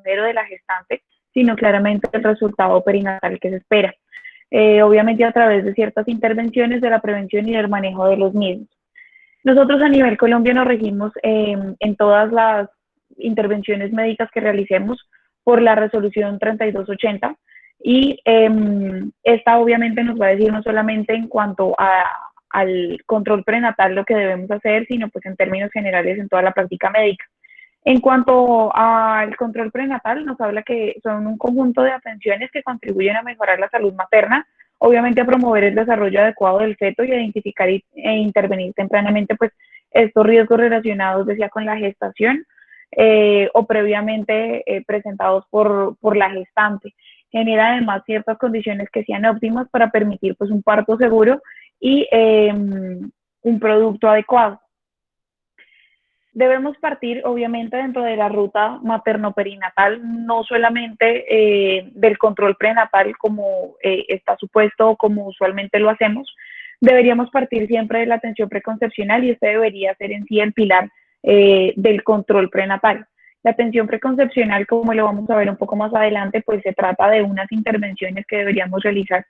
mujer o de la gestante, sino claramente el resultado perinatal que se espera. Obviamente a través de ciertas intervenciones de la prevención y del manejo de los mismos. Nosotros a nivel Colombia nos regimos en todas las intervenciones médicas que realicemos por la resolución 3280 y esta obviamente nos va a decir no solamente en cuanto al control prenatal lo que debemos hacer, sino pues en términos generales en toda la práctica médica. En cuanto al control prenatal, nos habla que son un conjunto de atenciones que contribuyen a mejorar la salud materna, obviamente a promover el desarrollo adecuado del feto y a identificar e intervenir tempranamente pues estos riesgos relacionados, decía, con la gestación o previamente presentados por la gestante. Genera además ciertas condiciones que sean óptimas para permitir pues un parto seguro y un producto adecuado. Debemos partir, obviamente, dentro de la ruta materno-perinatal, no solamente del control prenatal como está supuesto o como usualmente lo hacemos. Deberíamos partir siempre de la atención preconcepcional y este debería ser en sí el pilar del control prenatal. La atención preconcepcional, como lo vamos a ver un poco más adelante, pues se trata de unas intervenciones que deberíamos realizar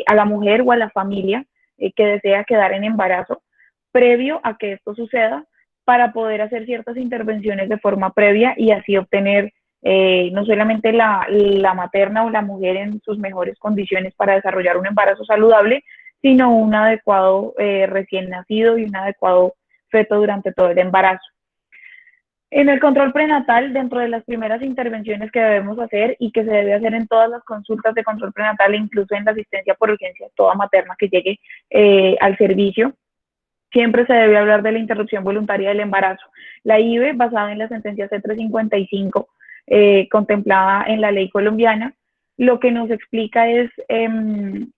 a la mujer o a la familia que desea quedar en embarazo, previo a que esto suceda, para poder hacer ciertas intervenciones de forma previa y así obtener no solamente la materna o la mujer en sus mejores condiciones para desarrollar un embarazo saludable, sino un adecuado recién nacido y un adecuado feto durante todo el embarazo. En el control prenatal, dentro de las primeras intervenciones que debemos hacer y que se debe hacer en todas las consultas de control prenatal, incluso en la asistencia por urgencia, toda materna que llegue al servicio, siempre se debe hablar de la interrupción voluntaria del embarazo. La IVE, basada en la sentencia C355, contemplada en la ley colombiana, lo que nos explica es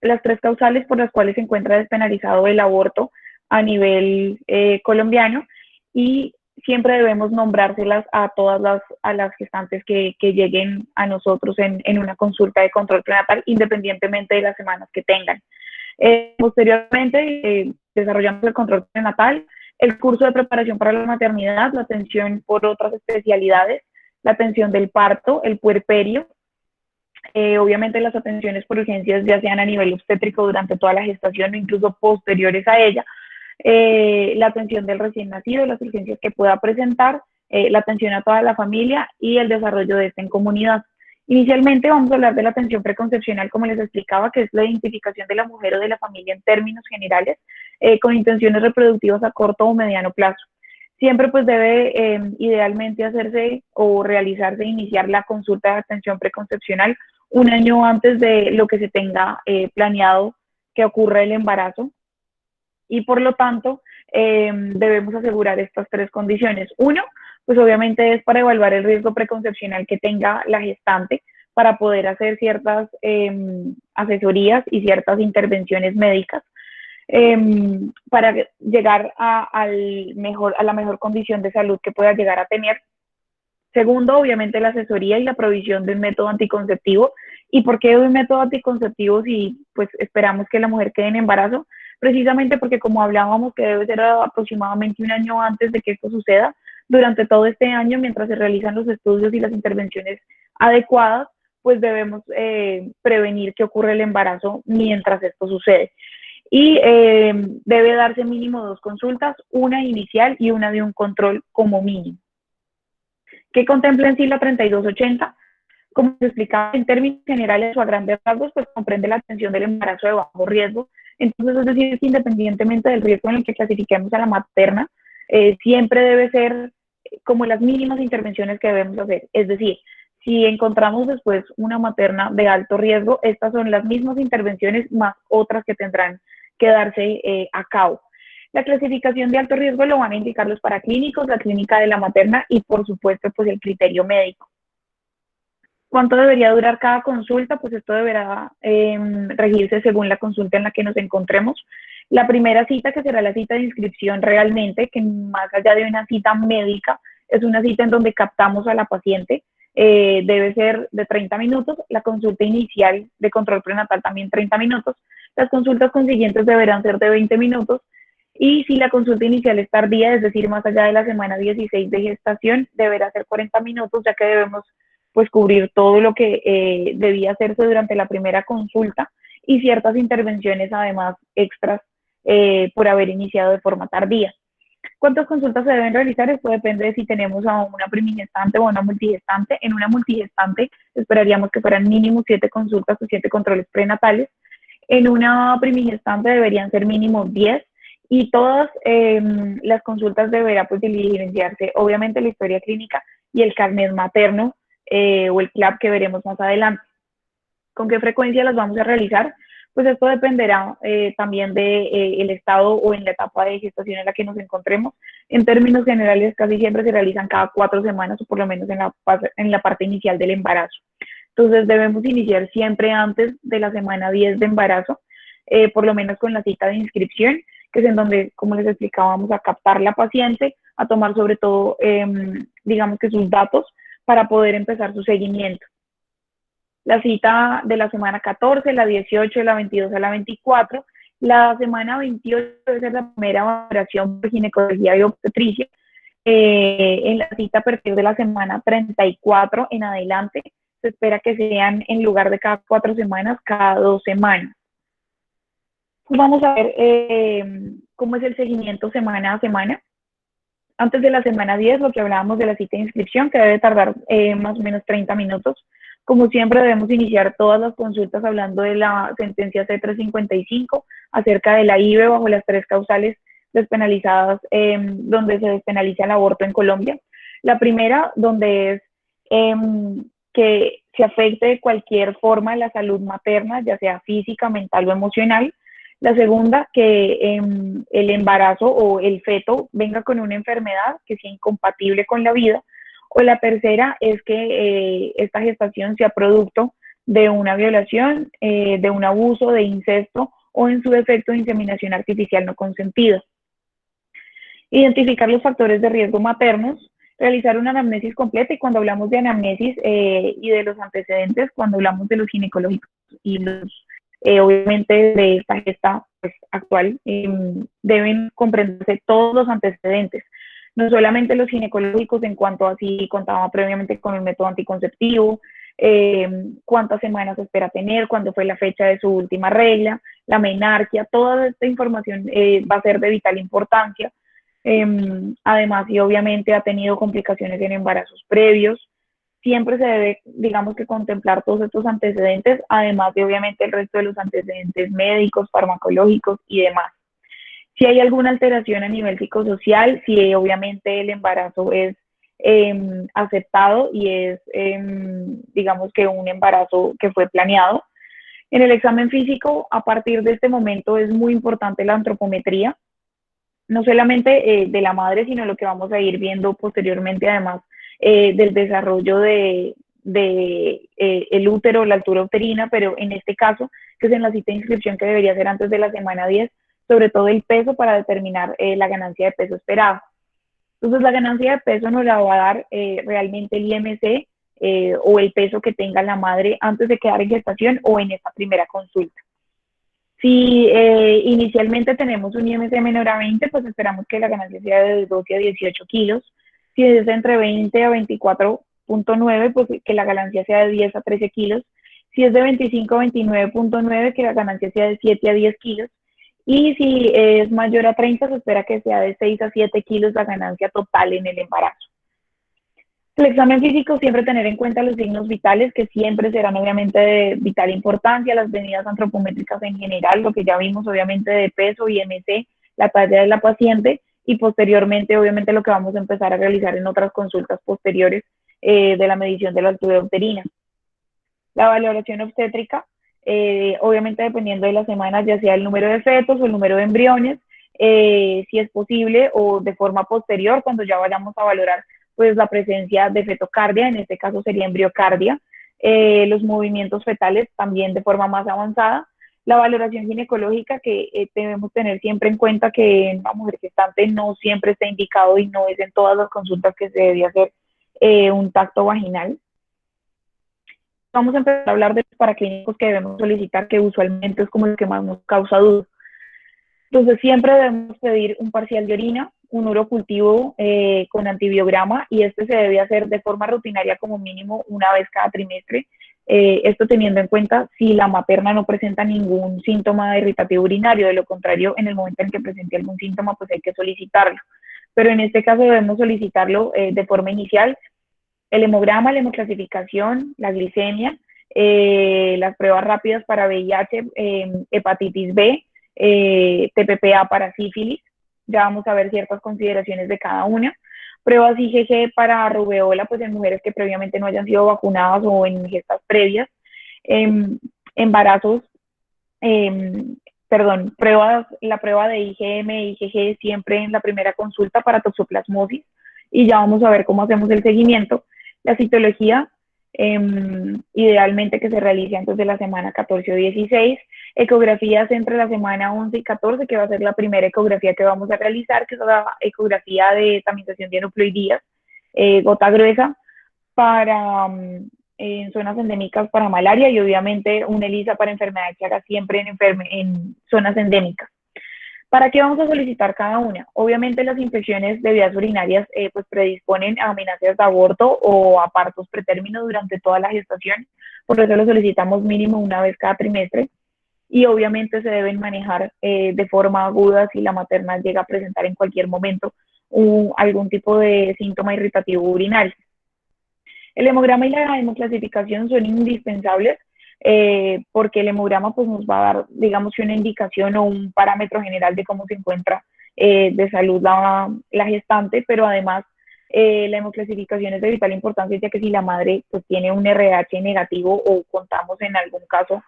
las tres causales por las cuales se encuentra despenalizado el aborto a nivel colombiano y siempre debemos nombrárselas a todas las gestantes que lleguen a nosotros en una consulta de control prenatal, independientemente de las semanas que tengan. Posteriormente, desarrollamos el control prenatal, el curso de preparación para la maternidad, la atención por otras especialidades, la atención del parto, el puerperio, obviamente las atenciones por urgencias ya sean a nivel obstétrico durante toda la gestación o incluso posteriores a ella, la atención del recién nacido, las urgencias que pueda presentar, la atención a toda la familia y el desarrollo de esta en comunidad. Inicialmente vamos a hablar de la atención preconcepcional, como les explicaba, que es la identificación de la mujer o de la familia en términos generales, con intenciones reproductivas a corto o mediano plazo. Siempre pues debe idealmente hacerse o realizarse, iniciar la consulta de atención preconcepcional un año antes de lo que se tenga planeado que ocurra el embarazo. Y por lo tanto, debemos asegurar estas tres condiciones. Uno, pues obviamente es para evaluar el riesgo preconcepcional que tenga la gestante para poder hacer ciertas asesorías y ciertas intervenciones médicas para llegar a la mejor condición de salud que pueda llegar a tener. Segundo, obviamente la asesoría y la provisión de un método anticonceptivo. ¿Y por qué de un método anticonceptivo si pues esperamos que la mujer quede en embarazo? Precisamente porque como hablábamos que debe ser aproximadamente un año antes de que esto suceda, durante todo este año, mientras se realizan los estudios y las intervenciones adecuadas, pues debemos prevenir que ocurra el embarazo mientras esto sucede. Y debe darse mínimo 2 consultas, una inicial y una de un control como mínimo. ¿Qué contempla en sí la 3280? Como se explicaba en términos generales o a grandes rasgos, pues comprende la atención del embarazo de bajo riesgo. Entonces, es decir, que independientemente del riesgo en el que clasifiquemos a la materna, siempre debe ser como las mínimas intervenciones que debemos hacer. Es decir, si encontramos después una materna de alto riesgo, estas son las mismas intervenciones más otras que tendrán que darse a cabo. La clasificación de alto riesgo lo van a indicar los paraclínicos, la clínica de la materna y, por supuesto, pues el criterio médico. ¿Cuánto debería durar cada consulta? Pues esto deberá regirse según la consulta en la que nos encontremos. La primera cita, que será la cita de inscripción realmente, que más allá de una cita médica, es una cita en donde captamos a la paciente, debe ser de 30 minutos. La consulta inicial de control prenatal también 30 minutos. Las consultas consiguientes deberán ser de 20 minutos. Y si la consulta inicial es tardía, es decir, más allá de la semana 16 de gestación, deberá ser 40 minutos, ya que debemos pues cubrir todo lo que debía hacerse durante la primera consulta y ciertas intervenciones además extras por haber iniciado de forma tardía. ¿Cuántas consultas se deben realizar? Esto depende de si tenemos a una primigestante o a una multigestante. En una multigestante esperaríamos que fueran mínimo 7 consultas o 7 controles prenatales. En una primigestante deberían ser mínimo 10 y todas las consultas deberá pues diligenciarse obviamente la historia clínica y el carnet materno o el CLAP que veremos más adelante. ¿Con qué frecuencia las vamos a realizar? Pues esto dependerá también del estado o en la etapa de gestación en la que nos encontremos. En términos generales, casi siempre se realizan cada 4 semanas o por lo menos en la parte inicial del embarazo. Entonces debemos iniciar siempre antes de la semana 10 de embarazo, por lo menos con la cita de inscripción, que es en donde, como les explicaba, vamos a captar a la paciente, a tomar sobre todo, digamos que sus datos para poder empezar su seguimiento. La cita de la semana 14, la 18, la 22 a la 24. La semana 28 debe ser la primera valoración por ginecología y obstetricia. En la cita a partir de la semana 34 en adelante, se espera que sean en lugar de cada 4 semanas, cada 2 semanas. Vamos a ver cómo es el seguimiento semana a semana. Antes de la semana 10, lo que hablábamos de la cita de inscripción, que debe tardar más o menos 30 minutos. Como siempre, debemos iniciar todas las consultas hablando de la sentencia C355 acerca de la IVE bajo las 3 causales despenalizadas donde se despenaliza el aborto en Colombia. La primera, donde es que se afecte de cualquier forma la salud materna, ya sea física, mental o emocional. La segunda, que el embarazo o el feto venga con una enfermedad que sea incompatible con la vida. O la tercera es que esta gestación sea producto de una violación, de un abuso, de incesto o en su defecto de inseminación artificial no consentida. Identificar los factores de riesgo maternos, realizar una anamnesis completa, y cuando hablamos de anamnesis y de los antecedentes, cuando hablamos de los ginecológicos y los obviamente de esta gesta pues, actual, deben comprenderse todos los antecedentes, no solamente los ginecológicos en cuanto a si contaba previamente con el método anticonceptivo, cuántas semanas espera tener, cuándo fue la fecha de su última regla, la menarquia, toda esta información va a ser de vital importancia. Además, y obviamente ha tenido complicaciones en embarazos previos. Siempre se debe, digamos que contemplar todos estos antecedentes, además de obviamente el resto de los antecedentes médicos, farmacológicos y demás. Si hay alguna alteración a nivel psicosocial, si obviamente el embarazo es aceptado y es, digamos que un embarazo que fue planeado. En el examen físico, a partir de este momento es muy importante la antropometría, no solamente de la madre, sino lo que vamos a ir viendo posteriormente, además del desarrollo de el útero, la altura uterina, pero en este caso, que es en la cita de inscripción que debería ser antes de la semana 10, sobre todo el peso para determinar la ganancia de peso esperada. Entonces, la ganancia de peso nos la va a dar realmente el IMC o el peso que tenga la madre antes de quedar en gestación o en esta primera consulta. Si inicialmente tenemos un IMC menor a 20, pues esperamos que la ganancia sea de 12 a 18 kilos. Si es entre 20 a 24.9, pues que la ganancia sea de 10 a 13 kilos. Si es de 25 a 29.9, que la ganancia sea de 7 a 10 kilos. Y si es mayor a 30, se espera que sea de 6 a 7 kilos la ganancia total en el embarazo. El examen físico, siempre tener en cuenta los signos vitales, que siempre serán obviamente de vital importancia, las medidas antropométricas en general, lo que ya vimos obviamente de peso, IMC, la talla de la paciente, y posteriormente obviamente lo que vamos a empezar a realizar en otras consultas posteriores de la medición de la altura uterina. La valoración obstétrica, obviamente dependiendo de las semanas, ya sea el número de fetos o el número de embriones, si es posible o de forma posterior, cuando ya vayamos a valorar pues la presencia de fetocardia, en este caso sería embriocardia, los movimientos fetales también de forma más avanzada, la valoración ginecológica, que debemos tener siempre en cuenta que en una mujer gestante no siempre está indicado y no es en todas las consultas que se debe hacer un tacto vaginal. Vamos a empezar a hablar de los paraclínicos que debemos solicitar, que usualmente es como el que más nos causa dudas. Entonces siempre debemos pedir un parcial de orina, un urocultivo con antibiograma y este se debe hacer de forma rutinaria como mínimo una vez cada trimestre. Esto teniendo en cuenta si la materna no presenta ningún síntoma de irritativo urinario, de lo contrario, en el momento en que presente algún síntoma, pues hay que solicitarlo. Pero en este caso debemos solicitarlo de forma inicial. El hemograma, la hemoclasificación, la glicemia, las pruebas rápidas para VIH, hepatitis B, TPPA para sífilis. Ya vamos a ver ciertas consideraciones de cada una. Pruebas IgG para rubeola, pues en mujeres que previamente no hayan sido vacunadas o en gestas previas. Embarazos, la prueba de IgM e IgG siempre en la primera consulta para toxoplasmosis y ya vamos a ver cómo hacemos el seguimiento. La citología, idealmente que se realice antes de la semana 14 o 16, ecografías entre la semana 11 y 14, que va a ser la primera ecografía que vamos a realizar, que es la ecografía de tamización de aneuploidías, gota gruesa, para en zonas endémicas para malaria y obviamente una ELISA para enfermedad que haga siempre en zonas endémicas. ¿Para qué vamos a solicitar cada una? Obviamente las infecciones de vías urinarias pues predisponen a amenazas de aborto o a partos pretérmino durante toda la gestación, por eso lo solicitamos mínimo una vez cada trimestre y obviamente se deben manejar de forma aguda si la materna llega a presentar en cualquier momento algún tipo de síntoma irritativo urinario. El hemograma y la hemoclasificación son indispensables porque el hemograma pues, nos va a dar, digamos, una indicación o un parámetro general de cómo se encuentra de salud la gestante, pero además la hemoclasificación es de vital importancia, ya que si la madre pues, tiene un RH negativo o contamos en algún caso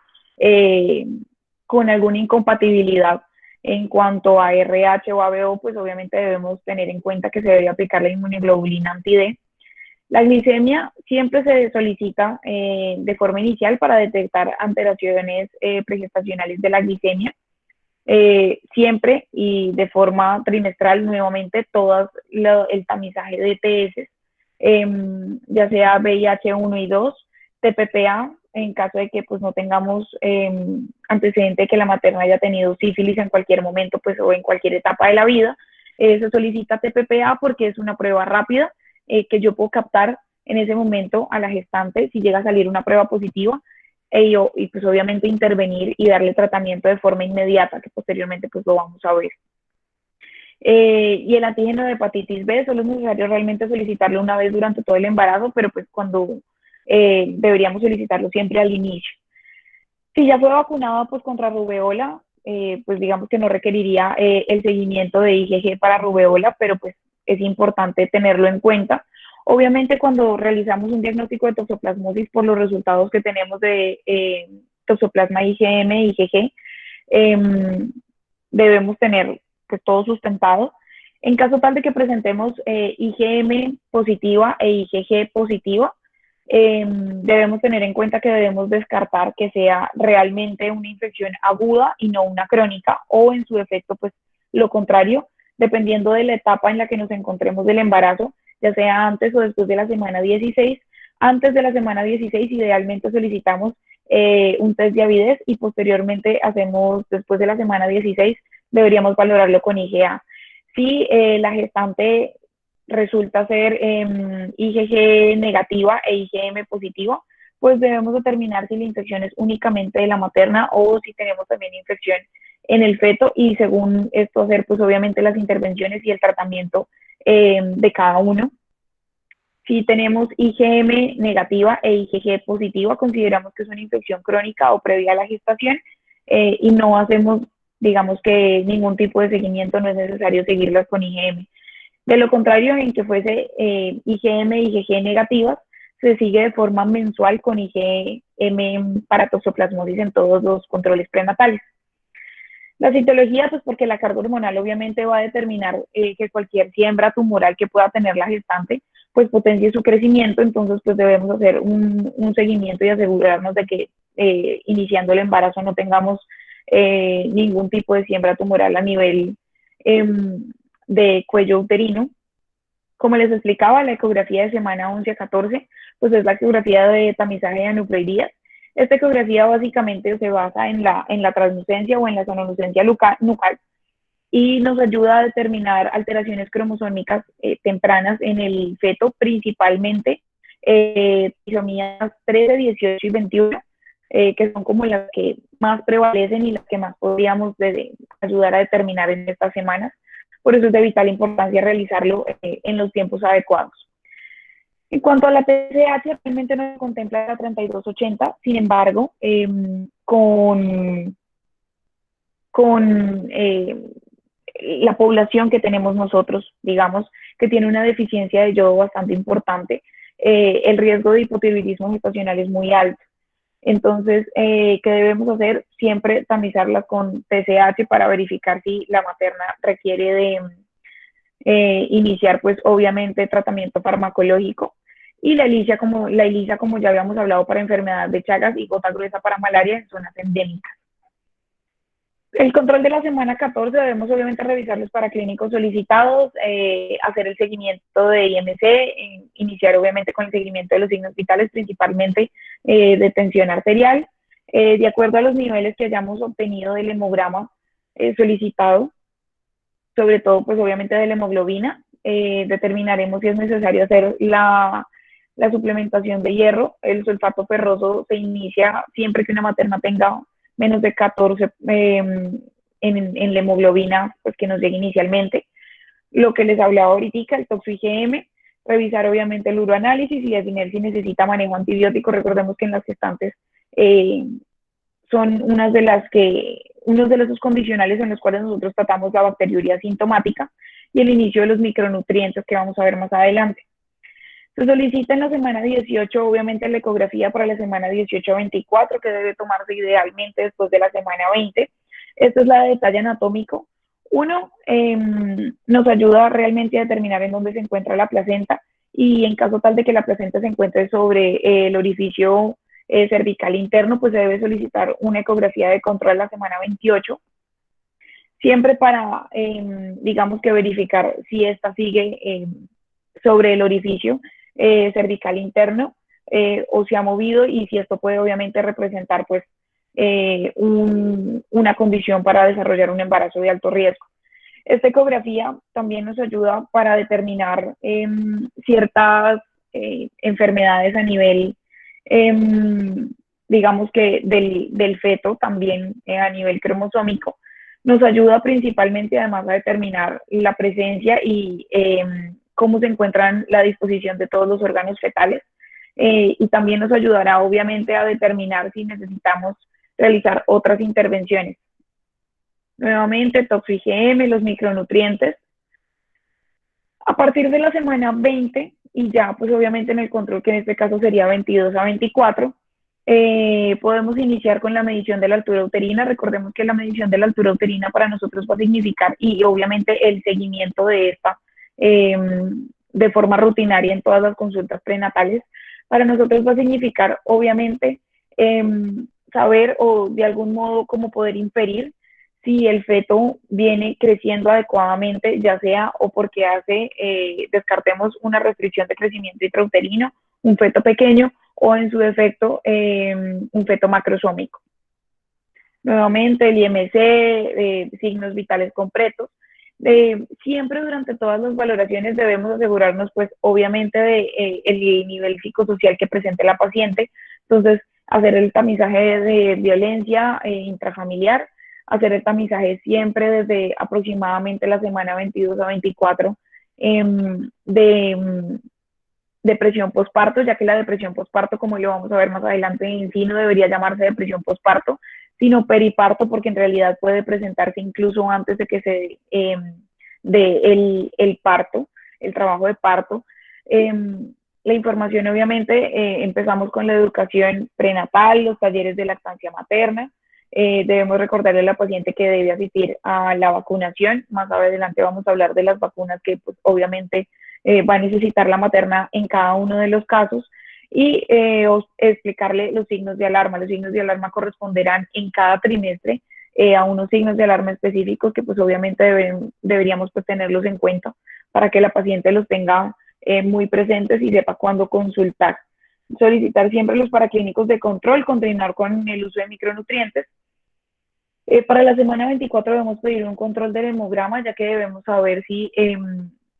con alguna incompatibilidad en cuanto a RH o ABO, pues obviamente debemos tener en cuenta que se debe aplicar la inmunoglobulina anti-D. La glicemia siempre se solicita de forma inicial para detectar alteraciones pregestacionales de la glicemia. Siempre y de forma trimestral nuevamente el tamizaje de ETS, ya sea VIH1 y 2, TPPA, en caso de que pues, no tengamos antecedente de que la materna haya tenido sífilis en cualquier momento pues, o en cualquier etapa de la vida. Se solicita TPPA porque es una prueba rápida que yo puedo captar en ese momento a la gestante si llega a salir una prueba positiva y pues obviamente intervenir y darle tratamiento de forma inmediata, que posteriormente pues lo vamos a ver. Y el antígeno de hepatitis B solo es necesario realmente solicitarlo una vez durante todo el embarazo, pero pues cuando deberíamos solicitarlo siempre al inicio. Si ya fue vacunada pues contra rubeola, pues digamos que no requeriría el seguimiento de IgG para rubeola, pero pues es importante tenerlo en cuenta. Obviamente cuando realizamos un diagnóstico de toxoplasmosis por los resultados que tenemos de toxoplasma IgM e IgG, debemos tener pues, todo sustentado. En caso tal de que presentemos IgM positiva e IgG positiva, debemos tener en cuenta que debemos descartar que sea realmente una infección aguda y no una crónica, o en su efecto, pues lo contrario, dependiendo de la etapa en la que nos encontremos del embarazo, ya sea antes o después de la semana 16. Antes de la semana 16, idealmente solicitamos un test de avidez y posteriormente hacemos, después de la semana 16, deberíamos valorarlo con IgA. Si la gestante resulta ser IgG negativa e IgM positiva, pues debemos determinar si la infección es únicamente de la materna o si tenemos también infección en el feto y según esto hacer pues obviamente las intervenciones y el tratamiento de cada uno. Si tenemos IgM negativa e IgG positiva, consideramos que es una infección crónica o previa a la gestación y no hacemos, digamos que ningún tipo de seguimiento, no es necesario seguirlas con IgM. De lo contrario, en que fuese IgM e IgG negativas, se sigue de forma mensual con IgM para toxoplasmosis en todos los controles prenatales. La citología, pues porque la carga hormonal obviamente va a determinar que cualquier siembra tumoral que pueda tener la gestante, pues potencie su crecimiento, entonces pues debemos hacer un seguimiento y asegurarnos de que iniciando el embarazo no tengamos ningún tipo de siembra tumoral a nivel de cuello uterino. Como les explicaba, la ecografía de semana 11 a 14, pues es la ecografía de tamizaje de aneuploidías. Esta ecografía básicamente se basa en la translucencia o en la sonoluscencia nucal y nos ayuda a determinar alteraciones cromosómicas tempranas en el feto, principalmente trisomías 13, 18 y 21, que son como las que más prevalecen y las que más podríamos ayudar a determinar en estas semanas. Por eso es de vital importancia realizarlo en los tiempos adecuados. En cuanto a la TSH, realmente no se contempla la 3280, sin embargo, con la población que tenemos nosotros, digamos, que tiene una deficiencia de yodo bastante importante, el riesgo de hipotiroidismo gestacional es muy alto. Entonces, ¿qué debemos hacer? Siempre tamizarlas con TSH para verificar si la materna requiere de iniciar, pues, obviamente, tratamiento farmacológico. Y la ELISA, como ya habíamos hablado, para enfermedad de Chagas y gota gruesa para malaria en zonas endémicas. El control de la semana 14 debemos obviamente revisar los paraclínicos solicitados, hacer el seguimiento de IMC, iniciar obviamente con el seguimiento de los signos vitales, principalmente de tensión arterial, de acuerdo a los niveles que hayamos obtenido del hemograma solicitado, sobre todo pues obviamente de la hemoglobina, determinaremos si es necesario hacer la suplementación de hierro. El sulfato ferroso se inicia siempre que una materna tenga menos de 14 en la hemoglobina pues, que nos llegue inicialmente. Lo que les hablaba ahorita, el toxo IgM, revisar obviamente el uroanálisis y definir si necesita manejo antibiótico. Recordemos que en las gestantes son unos de los condicionales en los cuales nosotros tratamos la bacteriuria asintomática y el inicio de los micronutrientes que vamos a ver más adelante. Se solicita en la semana 18, obviamente, la ecografía para la semana 18 a 24, que debe tomarse idealmente después de la semana 20. Esta es la de detalle anatómico. Uno, nos ayuda realmente a determinar en dónde se encuentra la placenta y en caso tal de que la placenta se encuentre sobre el orificio cervical interno, pues se debe solicitar una ecografía de control la semana 28, siempre para, digamos que verificar si esta sigue sobre el orificio cervical interno o se ha movido y si esto puede obviamente representar pues una condición para desarrollar un embarazo de alto riesgo. Esta ecografía también nos ayuda para determinar ciertas enfermedades a nivel, digamos que del feto, también a nivel cromosómico. Nos ayuda principalmente además a determinar la presencia y cómo se encuentran la disposición de todos los órganos fetales y también nos ayudará obviamente a determinar si necesitamos realizar otras intervenciones. Nuevamente, toxo IgM, los micronutrientes. A partir de la semana 20 y ya pues obviamente en el control, que en este caso sería 22 a 24, podemos iniciar con la medición de la altura uterina. Recordemos que la medición de la altura uterina para nosotros va a significar, y obviamente el seguimiento de esta de forma rutinaria en todas las consultas prenatales, para nosotros va a significar obviamente saber o de algún modo cómo poder inferir si el feto viene creciendo adecuadamente, ya sea o porque descartemos una restricción de crecimiento intrauterino, un feto pequeño o en su defecto un feto macrosómico. Nuevamente el IMC, signos vitales completos. Siempre durante todas las valoraciones debemos asegurarnos pues obviamente de el nivel psicosocial que presente la paciente. Entonces hacer el tamizaje de violencia intrafamiliar, hacer el tamizaje siempre desde aproximadamente la semana 22 a 24 de depresión posparto, ya que la depresión posparto, como lo vamos a ver más adelante en sí, no debería llamarse depresión posparto, sino periparto, porque en realidad puede presentarse incluso antes de que se dé el parto, el trabajo de parto. La información, obviamente, empezamos con la educación prenatal, los talleres de lactancia materna. Debemos recordarle a la paciente que debe asistir a la vacunación. Más adelante vamos a hablar de las vacunas que pues, obviamente va a necesitar la materna en cada uno de los casos y explicarle los signos de alarma. Los signos de alarma corresponderán en cada trimestre a unos signos de alarma específicos que pues obviamente deberíamos pues tenerlos en cuenta para que la paciente los tenga muy presentes y sepa cuándo consultar. Solicitar siempre los paraclínicos de control, continuar con el uso de micronutrientes Para la semana 24 debemos pedir un control del hemograma, ya que debemos saber si,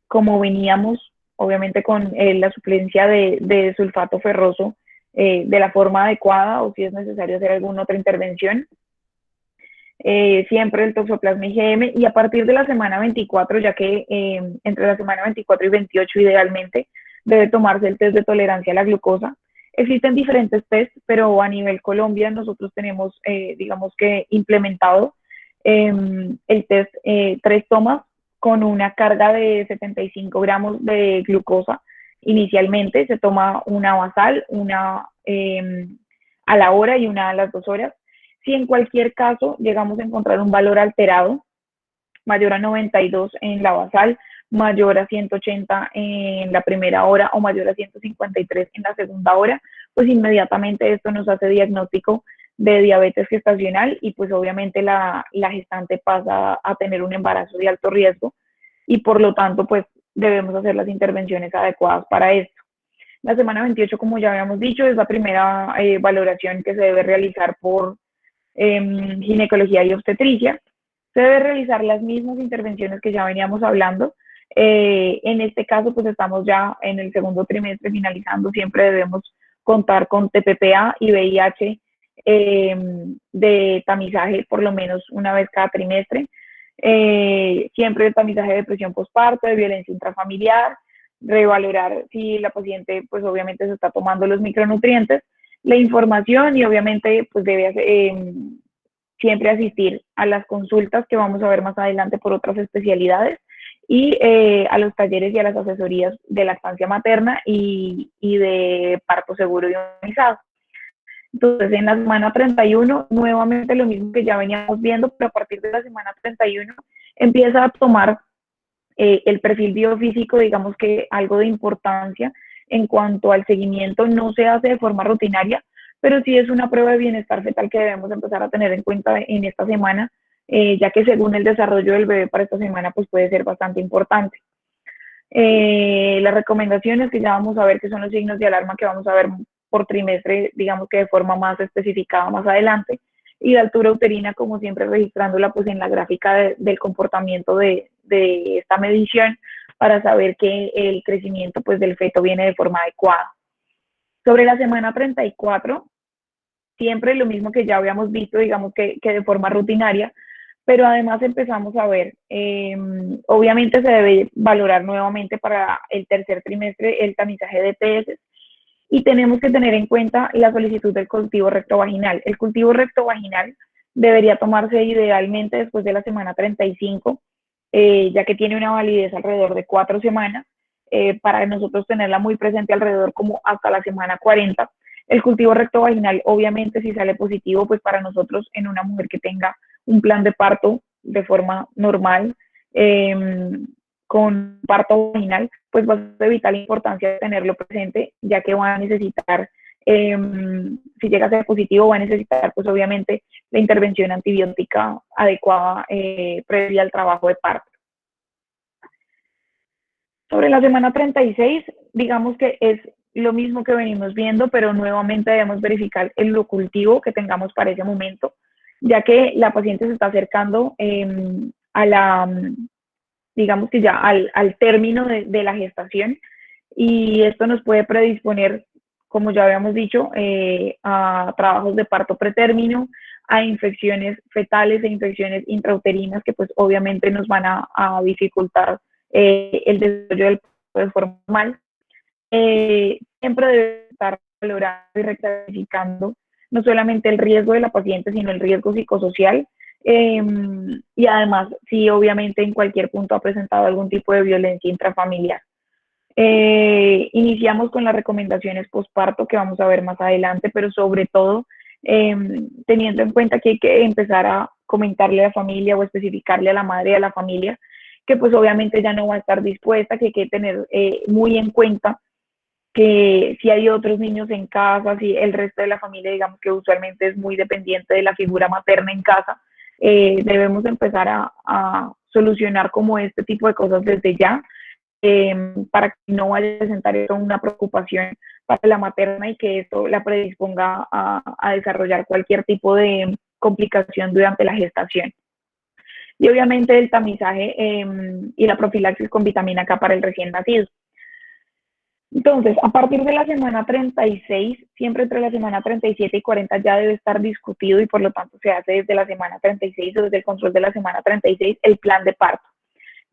como veníamos, obviamente con la suplencia de sulfato ferroso de la forma adecuada o si es necesario hacer alguna otra intervención. Siempre el toxoplasma IgM y a partir de la semana 24, ya que entre la semana 24 y 28 idealmente debe tomarse el test de tolerancia a la glucosa. Existen diferentes tests, pero a nivel Colombia nosotros tenemos, digamos que implementado el test 3 tomas con una carga de 75 gramos de glucosa. Inicialmente se toma una basal, una a la hora y una a las 2 horas. Si en cualquier caso llegamos a encontrar un valor alterado, mayor a 92 en la basal, mayor a 180 en la primera hora o mayor a 153 en la segunda hora, pues inmediatamente esto nos hace diagnóstico de diabetes gestacional y pues obviamente la gestante pasa a tener un embarazo de alto riesgo y por lo tanto pues debemos hacer las intervenciones adecuadas para esto. La semana 28, como ya habíamos dicho, es la primera valoración que se debe realizar por ginecología y obstetricia. Se debe realizar las mismas intervenciones que ya veníamos hablando. En este caso, pues estamos ya en el segundo trimestre finalizando. Siempre debemos contar con TPPA y VIH de tamizaje por lo menos una vez cada trimestre. Siempre el tamizaje de depresión postparto, de violencia intrafamiliar, revalorar si la paciente, pues obviamente se está tomando los micronutrientes, la información y obviamente pues debe siempre asistir a las consultas que vamos a ver más adelante por otras especialidades y a los talleres y a las asesorías de lactancia materna y de parto seguro y humanizado. Entonces, en la semana 31, nuevamente lo mismo que ya veníamos viendo, pero a partir de la semana 31 empieza a tomar el perfil biofísico, digamos que algo de importancia en cuanto al seguimiento, no se hace de forma rutinaria, pero sí es una prueba de bienestar fetal que debemos empezar a tener en cuenta en esta semana, ya que según el desarrollo del bebé para esta semana, pues puede ser bastante importante. Las recomendaciones que ya vamos a ver, que son los signos de alarma que vamos a ver por trimestre, digamos que de forma más especificada más adelante, y la altura uterina, como siempre, registrándola pues en la gráfica del comportamiento de esta medición para saber que el crecimiento pues del feto viene de forma adecuada. Sobre la semana 34, siempre lo mismo que ya habíamos visto, digamos que de forma rutinaria, pero además empezamos a ver, obviamente se debe valorar nuevamente para el tercer trimestre el tamizaje de TS y tenemos que tener en cuenta la solicitud del cultivo rectovaginal. El cultivo rectovaginal debería tomarse idealmente después de la semana 35, ya que tiene una validez alrededor de 4 semanas, para nosotros tenerla muy presente alrededor como hasta la semana 40. El cultivo rectovaginal, obviamente, si sale positivo, pues para nosotros en una mujer que tenga un plan de parto de forma normal, con parto vaginal, pues va a ser de vital importancia tenerlo presente, ya que va a necesitar, si llega a ser positivo, va a necesitar, pues obviamente, la intervención antibiótica adecuada previa al trabajo de parto. Sobre la semana 36, digamos que es lo mismo que venimos viendo, pero nuevamente debemos verificar el cultivo que tengamos para ese momento, ya que la paciente se está acercando a la, digamos que ya al término de la gestación y esto nos puede predisponer, como ya habíamos dicho, a trabajos de parto pretérmino, a infecciones fetales e infecciones intrauterinas que pues obviamente nos van a dificultar el desarrollo del parto de forma normal. Siempre debe estar valorando y rectificando no solamente el riesgo de la paciente, sino el riesgo psicosocial. Y además, si obviamente en cualquier punto ha presentado algún tipo de violencia intrafamiliar. Iniciamos con las recomendaciones postparto que vamos a ver más adelante, pero sobre todo teniendo en cuenta que hay que empezar a comentarle a la familia o especificarle a la madre y a la familia que pues obviamente ya no va a estar dispuesta, que hay que tener muy en cuenta que si hay otros niños en casa, si el resto de la familia, digamos que usualmente es muy dependiente de la figura materna en casa, debemos empezar a solucionar como este tipo de cosas desde ya, para que no vaya a presentar esto una preocupación para la materna y que esto la predisponga a desarrollar cualquier tipo de complicación durante la gestación. Y obviamente el tamizaje y la profilaxis con vitamina K para el recién nacido. Entonces, a partir de la semana 36, siempre entre la semana 37 y 40 ya debe estar discutido y por lo tanto se hace desde la semana 36 o desde el control de la semana 36 el plan de parto.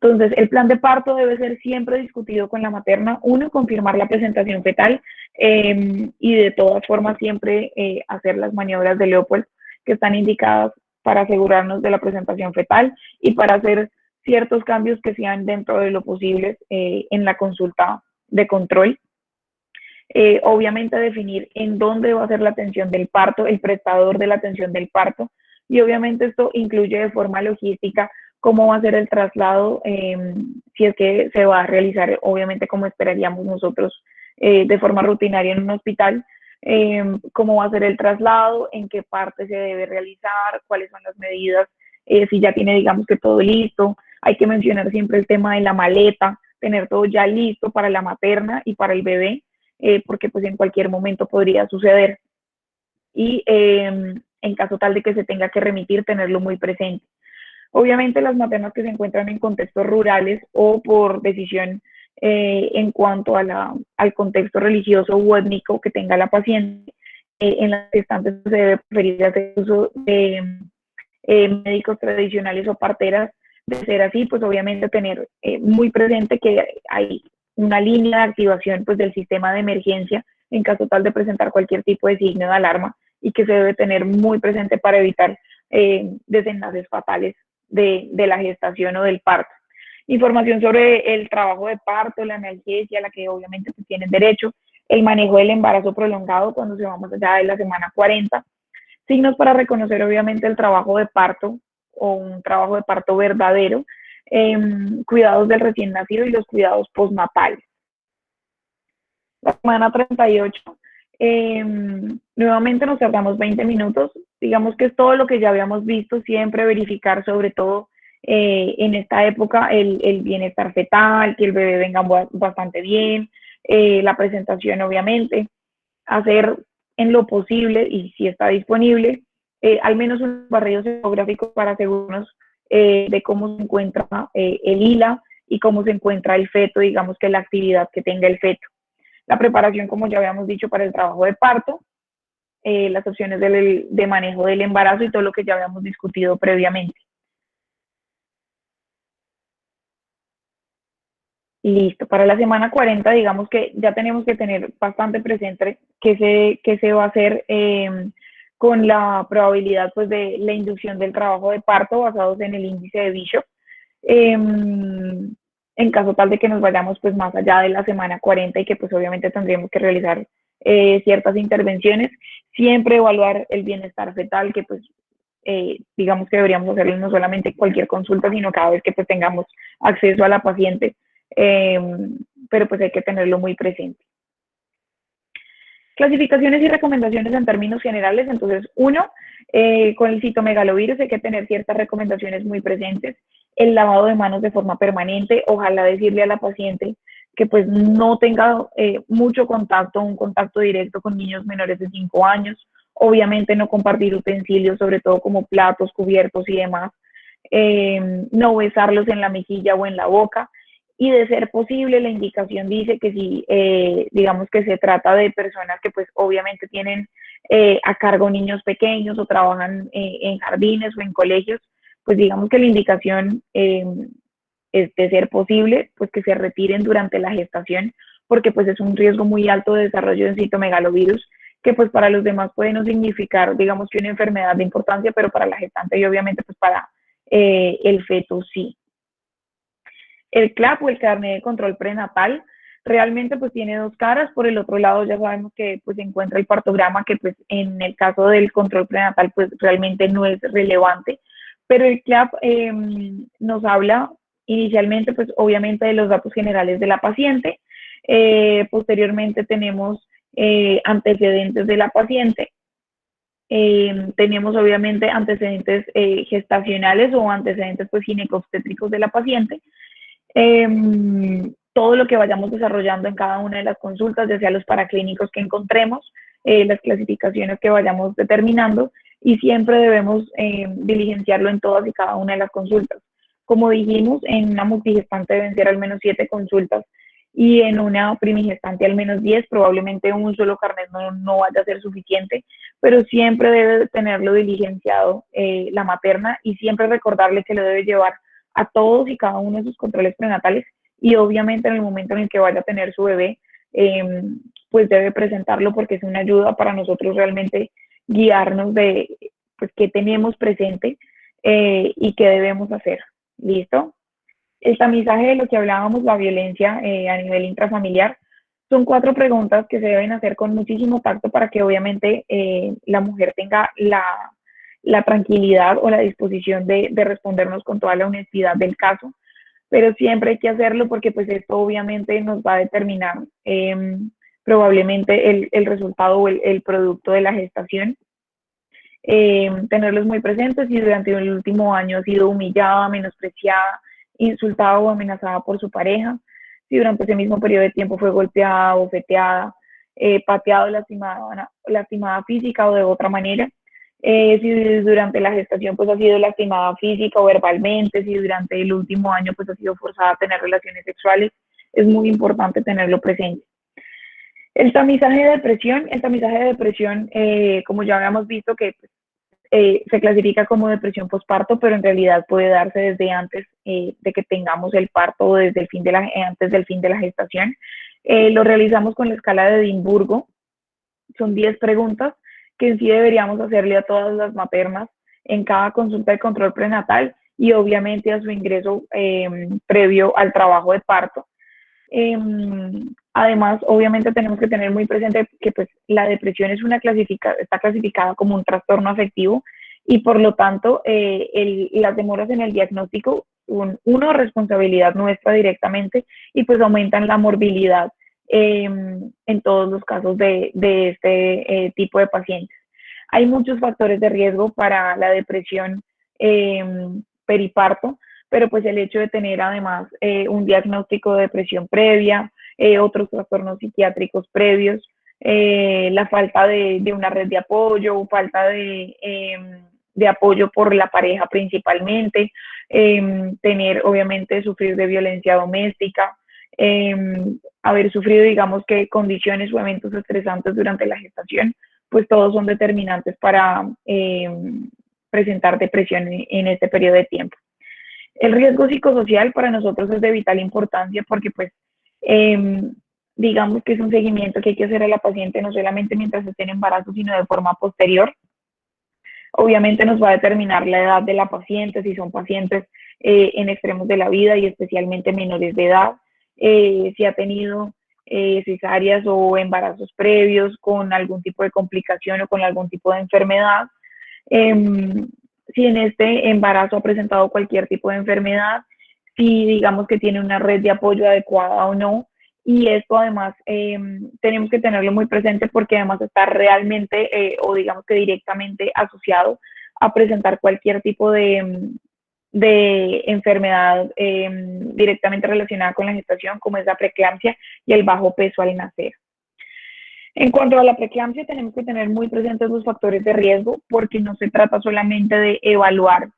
Entonces, el plan de parto debe ser siempre discutido con la materna. Uno, confirmar la presentación fetal y de todas formas siempre hacer las maniobras de Leopold que están indicadas para asegurarnos de la presentación fetal y para hacer ciertos cambios que sean dentro de lo posible en la consulta de control. Obviamente definir en dónde va a ser la atención del parto, el prestador de la atención del parto, y obviamente esto incluye de forma logística cómo va a ser el traslado, si es que se va a realizar, obviamente como esperaríamos nosotros, de forma rutinaria en un hospital, cómo va a ser el traslado, en qué parte se debe realizar, cuáles son las medidas, si ya tiene, digamos que todo listo. Hay que mencionar siempre el tema de la maleta, tener todo ya listo para la materna y para el bebé, porque pues en cualquier momento podría suceder. Y en caso tal de que se tenga que remitir, tenerlo muy presente. Obviamente las maternas que se encuentran en contextos rurales o por decisión en cuanto a al contexto religioso o étnico que tenga la paciente, en las gestantes se debe preferir hacer uso de médicos tradicionales o parteras. De ser así, pues obviamente tener muy presente que hay una línea de activación pues del sistema de emergencia en caso tal de presentar cualquier tipo de signo de alarma y que se debe tener muy presente para evitar desenlaces fatales de la gestación o del parto. Información sobre el trabajo de parto, la analgesia, a la que obviamente pues, tienen derecho, el manejo del embarazo prolongado cuando se va más allá de la semana 40, signos para reconocer obviamente el trabajo de parto o un trabajo de parto verdadero, cuidados del recién nacido y los cuidados postnatales. La semana 38, nuevamente nos tardamos 20 minutos, digamos que es todo lo que ya habíamos visto, siempre verificar sobre todo en esta época el bienestar fetal, que el bebé venga bastante bien, la presentación obviamente, hacer en lo posible y si está disponible, al menos un barrido geográfico para asegurarnos de cómo se encuentra el ILA y cómo se encuentra el feto, digamos que la actividad que tenga el feto. La preparación, como ya habíamos dicho, para el trabajo de parto, las opciones de manejo del embarazo y todo lo que ya habíamos discutido previamente. Listo, para la semana 40, digamos que ya tenemos que tener bastante presente qué se va a hacer con la probabilidad pues, de la inducción del trabajo de parto basados en el índice de Bishop. En caso tal de que nos vayamos pues, más allá de la semana 40 y que pues obviamente tendríamos que realizar ciertas intervenciones, siempre evaluar el bienestar fetal, que pues digamos que deberíamos hacerlo no solamente en cualquier consulta, sino cada vez que pues tengamos acceso a la paciente, pero pues hay que tenerlo muy presente. Clasificaciones y recomendaciones en términos generales. Entonces, uno, con el citomegalovirus hay que tener ciertas recomendaciones muy presentes. El lavado de manos de forma permanente, ojalá decirle a la paciente que pues no tenga mucho contacto, un contacto directo con niños menores de 5 años. Obviamente no compartir utensilios, sobre todo como platos, cubiertos y demás. No besarlos en la mejilla o en la boca. Y de ser posible, la indicación dice que si, digamos que se trata de personas que pues obviamente tienen a cargo niños pequeños o trabajan en jardines o en colegios, pues digamos que la indicación es de ser posible, pues que se retiren durante la gestación, porque pues es un riesgo muy alto de desarrollo de citomegalovirus, que pues para los demás puede no significar, digamos que una enfermedad de importancia, pero para la gestante y obviamente pues para el feto sí. El CLAP o el carnet de control prenatal realmente pues tiene dos caras. Por el otro lado ya sabemos que pues se encuentra el partograma, que pues en el caso del control prenatal pues realmente no es relevante, pero el CLAP nos habla inicialmente pues obviamente de los datos generales de la paciente. Posteriormente tenemos antecedentes de la paciente. Tenemos obviamente antecedentes gestacionales o antecedentes pues ginecobstétricos de la paciente. Todo lo que vayamos desarrollando en cada una de las consultas, ya sea los paraclínicos que encontremos, las clasificaciones que vayamos determinando y siempre debemos diligenciarlo en todas y cada una de las consultas. Como dijimos, en una multigestante deben ser al menos 7 consultas y en una primigestante al menos 10, probablemente un solo carnet no vaya a ser suficiente, pero siempre debe tenerlo diligenciado la materna y siempre recordarle que lo debe llevar a todos y cada uno de sus controles prenatales y obviamente en el momento en el que vaya a tener su bebé, pues debe presentarlo porque es una ayuda para nosotros realmente guiarnos de pues, qué tenemos presente y qué debemos hacer. ¿Listo? El tamizaje de lo que hablábamos, la violencia a nivel intrafamiliar, son 4 preguntas que se deben hacer con muchísimo tacto para que obviamente la mujer tenga la tranquilidad o la disposición de respondernos con toda la honestidad del caso, pero siempre hay que hacerlo porque pues esto obviamente nos va a determinar probablemente el resultado o el producto de la gestación. Tenerlos muy presentes si durante el último año ha sido humillada, menospreciada, insultada o amenazada por su pareja, si durante ese mismo periodo de tiempo fue golpeada, bofeteada, pateada o lastimada física o de otra manera, si durante la gestación pues ha sido lastimada física o verbalmente, si durante el último año pues ha sido forzada a tener relaciones sexuales, es muy importante tenerlo presente. El tamizaje de depresión, como ya habíamos visto que se clasifica como depresión postparto, pero en realidad puede darse desde antes de que tengamos el parto o desde antes del fin de la gestación. Lo realizamos con la escala de Edimburgo. Son 10 preguntas que en sí deberíamos hacerle a todas las maternas en cada consulta de control prenatal y obviamente a su ingreso previo al trabajo de parto. Además, obviamente tenemos que tener muy presente que pues, la depresión está clasificada como un trastorno afectivo y por lo tanto las demoras en el diagnóstico son una responsabilidad nuestra directamente y pues aumentan la morbilidad en todos los casos de este tipo de pacientes. Hay muchos factores de riesgo para la depresión periparto, pero pues el hecho de tener además un diagnóstico de depresión previa, otros trastornos psiquiátricos previos, la falta de una red de apoyo, falta de apoyo por la pareja principalmente, tener obviamente sufrir de violencia doméstica, haber sufrido digamos que condiciones o eventos estresantes durante la gestación, pues todos son determinantes para presentar depresión en este periodo de tiempo. El riesgo psicosocial para nosotros es de vital importancia porque pues digamos que es un seguimiento que hay que hacer a la paciente no solamente mientras esté en embarazo, sino de forma posterior. Obviamente nos va a determinar la edad de la paciente, si son pacientes en extremos de la vida y especialmente menores de edad, si ha tenido cesáreas o embarazos previos con algún tipo de complicación o con algún tipo de enfermedad. Si en este embarazo ha presentado cualquier tipo de enfermedad, si digamos que tiene una red de apoyo adecuada o no. Y esto además tenemos que tenerlo muy presente porque además está realmente o digamos que directamente asociado a presentar cualquier tipo de enfermedad directamente relacionada con la gestación, como es la preeclampsia y el bajo peso al nacer. En cuanto a la preeclampsia, tenemos que tener muy presentes los factores de riesgo porque no se trata solamente de evaluar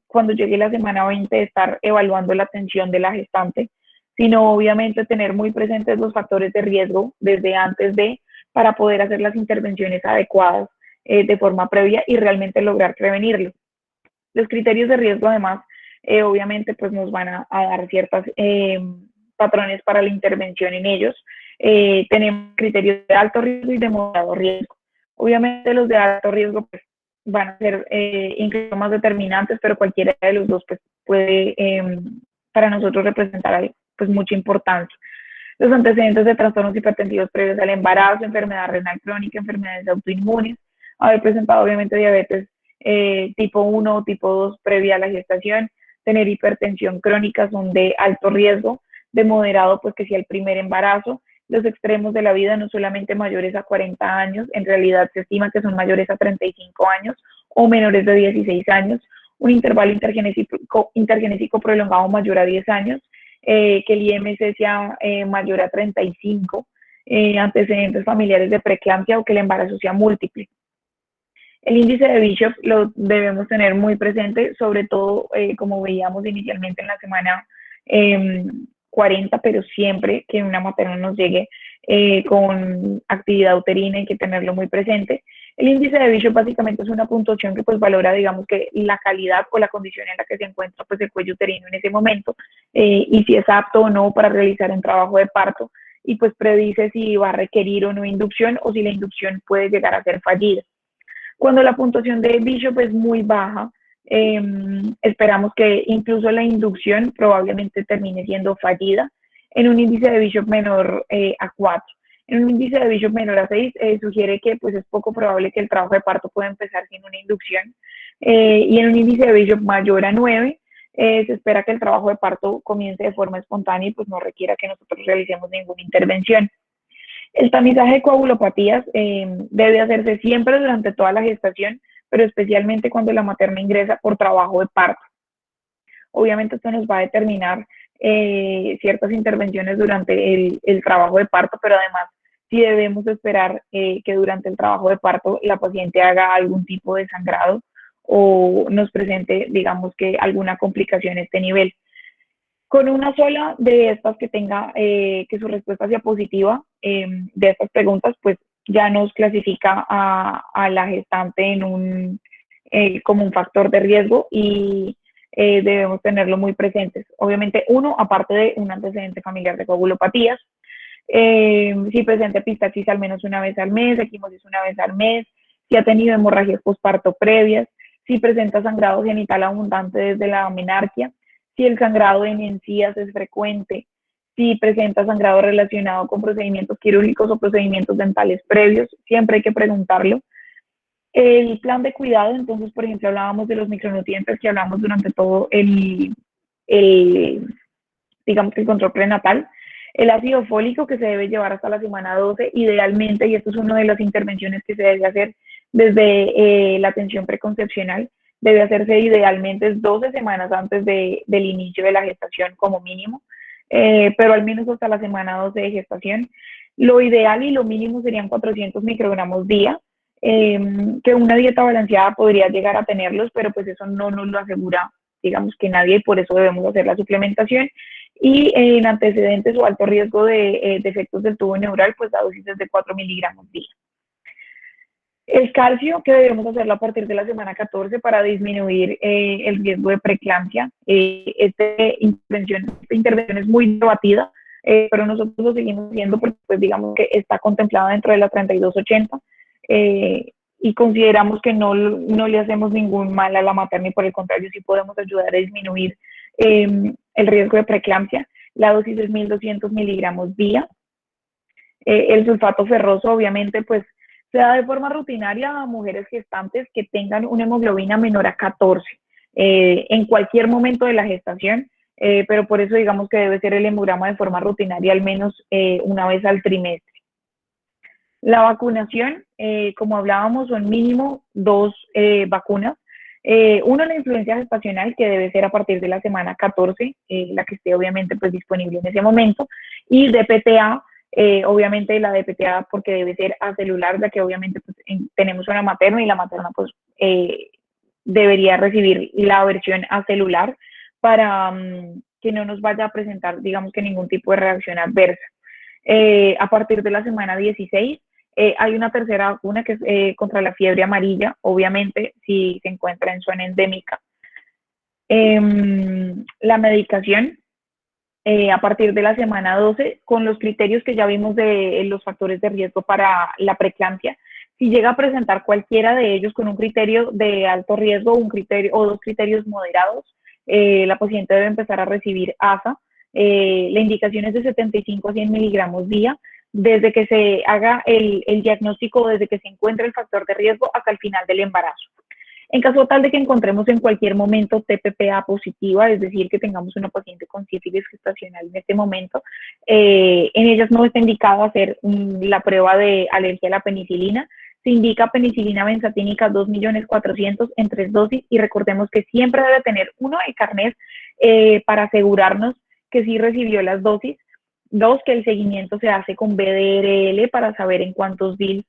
cuando llegue la semana 20 de estar evaluando la tensión de la gestante, sino obviamente tener muy presentes los factores de riesgo desde antes de para poder hacer las intervenciones adecuadas de forma previa y realmente lograr prevenirlo. Los criterios de riesgo además obviamente pues nos van a dar ciertos patrones para la intervención en ellos. Tenemos criterios de alto riesgo y de moderado riesgo. Obviamente los de alto riesgo pues, van a ser incluso más determinantes, pero cualquiera de los dos pues, puede para nosotros representar pues, mucha importancia. Los antecedentes de trastornos hipertensivos previos al embarazo, enfermedad renal crónica, enfermedades autoinmunes, haber presentado obviamente diabetes tipo 1 o tipo 2 previa a la gestación, tener hipertensión crónica son de alto riesgo, de moderado pues que si el primer embarazo, los extremos de la vida no solamente mayores a 40 años, en realidad se estima que son mayores a 35 años o menores de 16 años, un intervalo intergenésico prolongado mayor a 10 años, que el IMC sea mayor a 35, antecedentes familiares de preeclampsia o que el embarazo sea múltiple. El índice de Bishop lo debemos tener muy presente, sobre todo como veíamos inicialmente en la semana 40, pero siempre que una materna nos llegue con actividad uterina hay que tenerlo muy presente. El índice de Bishop básicamente es una puntuación que pues valora, digamos, que la calidad o la condición en la que se encuentra pues el cuello uterino en ese momento y si es apto o no para realizar un trabajo de parto y pues predice si va a requerir o no inducción o si la inducción puede llegar a ser fallida. Cuando la puntuación de Bishop es muy baja, esperamos que incluso la inducción probablemente termine siendo fallida en un índice de Bishop menor a 4. En un índice de Bishop menor a 6 sugiere que pues, es poco probable que el trabajo de parto pueda empezar sin una inducción. Y en un índice de Bishop mayor a 9, se espera que el trabajo de parto comience de forma espontánea y pues no requiera que nosotros realicemos ninguna intervención. El tamizaje de coagulopatías debe hacerse siempre durante toda la gestación, pero especialmente cuando la materna ingresa por trabajo de parto. Obviamente esto nos va a determinar ciertas intervenciones durante el trabajo de parto, pero además sí debemos esperar que durante el trabajo de parto la paciente haga algún tipo de sangrado o nos presente, digamos que alguna complicación a este nivel. Con una sola de estas que tenga, que su respuesta sea positiva de estas preguntas, pues ya nos clasifica a la gestante en como un factor de riesgo y debemos tenerlo muy presentes. Obviamente, uno, aparte de un antecedente familiar de coagulopatías, si presenta epistaxis al menos una vez al mes, equimosis una vez al mes, si ha tenido hemorragias posparto previas, si presenta sangrado genital abundante desde la menarquia, si el sangrado en encías es frecuente, si presenta sangrado relacionado con procedimientos quirúrgicos o procedimientos dentales previos, siempre hay que preguntarlo. El plan de cuidado, entonces, por ejemplo, hablábamos de los micronutrientes que hablamos durante todo digamos que el control prenatal. El ácido fólico que se debe llevar hasta la semana 12, idealmente, y esto es una de las intervenciones que se debe hacer desde la atención preconcepcional, debe hacerse idealmente 12 semanas antes del inicio de la gestación como mínimo, pero al menos hasta la semana 12 de gestación. Lo ideal y lo mínimo serían 400 microgramos día, que una dieta balanceada podría llegar a tenerlos, pero pues eso no nos lo asegura, digamos que nadie, y por eso debemos hacer la suplementación. Y en antecedentes o alto riesgo de defectos del tubo neural, pues la dosis es de 4 miligramos día. El calcio, que debemos hacerlo a partir de la semana 14 para disminuir el riesgo de preeclampsia. Esta intervención es muy debatida, pero nosotros lo seguimos haciendo porque, pues, digamos que está contemplada dentro de la 3280 y consideramos que no le hacemos ningún mal a la materna y por el contrario, sí podemos ayudar a disminuir el riesgo de preeclampsia. La dosis es 1200 miligramos día. El sulfato ferroso, obviamente, pues se da de forma rutinaria a mujeres gestantes que tengan una hemoglobina menor a 14 en cualquier momento de la gestación, pero por eso digamos que debe ser el hemograma de forma rutinaria al menos una vez al trimestre. La vacunación, como hablábamos, son mínimo 2 vacunas. Uno, la influencia gestacional, que debe ser a partir de la semana 14, la que esté obviamente pues disponible en ese momento, y DPTA, obviamente la DPTA porque debe ser acelular, ya que obviamente pues, tenemos una materna y la materna pues debería recibir la versión acelular para que no nos vaya a presentar, digamos que ningún tipo de reacción adversa. A partir de la semana 16, hay una tercera vacuna que es contra la fiebre amarilla, obviamente si se encuentra en zona endémica. La medicación, a partir de la semana 12, con los criterios que ya vimos de los factores de riesgo para la preeclampsia. Si llega a presentar cualquiera de ellos con un criterio de alto riesgo o dos criterios moderados, la paciente debe empezar a recibir ASA. La indicación es de 75 a 100 miligramos día, desde que se haga el diagnóstico, desde que se encuentre el factor de riesgo hasta el final del embarazo. En caso tal de que encontremos en cualquier momento TPPA positiva, es decir, que tengamos una paciente con sífilis gestacional en este momento, en ellas no está indicado hacer la prueba de alergia a la penicilina. Se indica penicilina benzatínica 2.400.000 en 3 dosis y recordemos que siempre debe tener uno el carnet para asegurarnos que sí recibió las dosis. 2, que el seguimiento se hace con BDRL para saber en cuántos DIL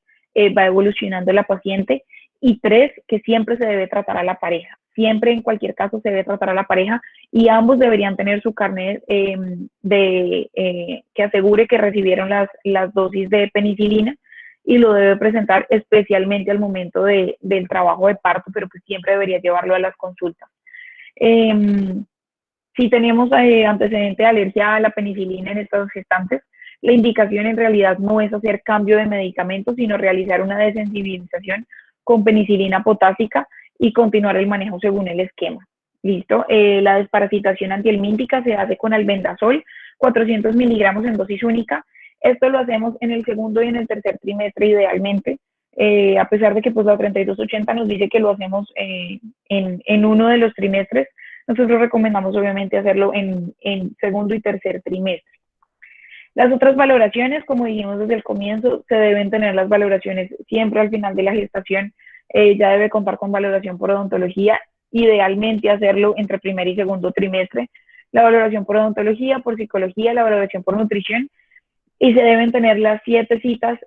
va evolucionando la paciente. Y 3, que siempre se debe tratar a la pareja. Siempre, en cualquier caso, se debe tratar a la pareja y ambos deberían tener su carnet que asegure que recibieron las dosis de penicilina y lo debe presentar especialmente al momento del trabajo de parto, pero pues siempre debería llevarlo a las consultas. Si tenemos antecedente de alergia a la penicilina en estos gestantes, la indicación en realidad no es hacer cambio de medicamentos, sino realizar una desensibilización con penicilina potásica y continuar el manejo según el esquema. ¿Listo? La desparasitación antihelmíntica se hace con albendazol, 400 miligramos en dosis única. Esto lo hacemos en el segundo y en el tercer trimestre idealmente, a pesar de que pues la 3280 nos dice que lo hacemos en uno de los trimestres. Nosotros recomendamos obviamente hacerlo en segundo y tercer trimestre. Las otras valoraciones, como dijimos desde el comienzo, se deben tener las valoraciones siempre al final de la gestación. Ya debe contar con valoración por odontología, idealmente hacerlo entre primer y segundo trimestre. La valoración por odontología, por psicología, la valoración por nutrición, y se deben tener las 7 citas